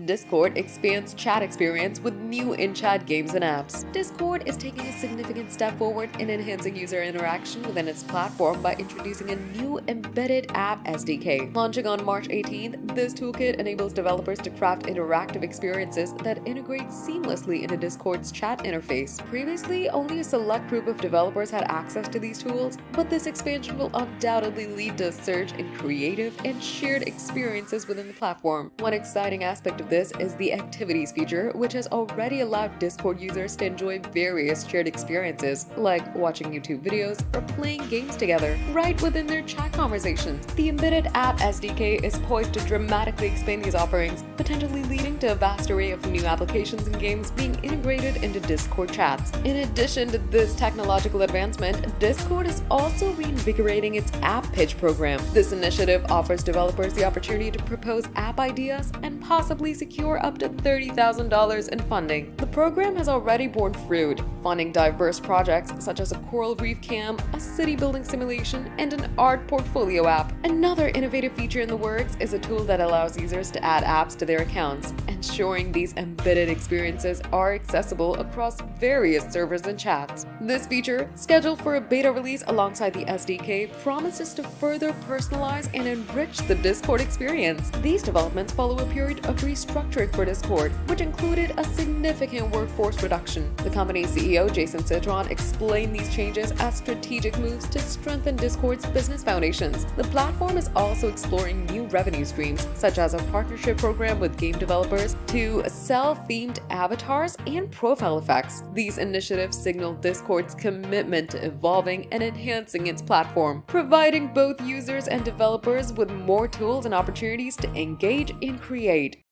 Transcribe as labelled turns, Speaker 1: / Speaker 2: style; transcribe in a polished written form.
Speaker 1: Discord expands chat experience with new in-chat games and apps. Discord is taking a significant step forward in enhancing user interaction within its platform by introducing a new embedded app SDK. Launching on March 18th, this toolkit enables developers to craft interactive experiences that integrate seamlessly into Discord's chat interface. Previously, only a select group of developers had access to these tools, but this expansion will undoubtedly lead to a surge in creative and shared experiences within the platform. One exciting aspect of this is the Activities feature, which has already allowed Discord users to enjoy various shared experiences, like watching YouTube videos or playing games together, right within their chat conversations. The embedded app SDK is poised to dramatically expand these offerings, potentially leading to a vast array of new applications and games being integrated into Discord chats. In addition to this technological advancement, Discord is also reinvigorating its app pitch program. This initiative offers developers the opportunity to propose app ideas and possibly secure up to $30,000 in funding. The program has already borne fruit, funding diverse projects such as a coral reef cam, a city building simulation, and an art portfolio app. Another innovative feature in the works is a tool that allows users to add apps to their accounts, ensuring these embedded experiences are accessible across various servers and chats. This feature, scheduled for a beta release alongside the SDK, promises to further personalize and enrich the Discord experience. These developments follow a period of restructuring for Discord, which included a significant workforce reduction. The company's CEO, Jason Citron, explained these changes as strategic moves to strengthen Discord's business foundations. The platform is also exploring new revenue streams, such as a partnership program with game developers to sell themed avatars and profile effects. These initiatives signal Discord's commitment to evolving and enhancing its platform, providing both users and developers with more tools and opportunities to engage and create.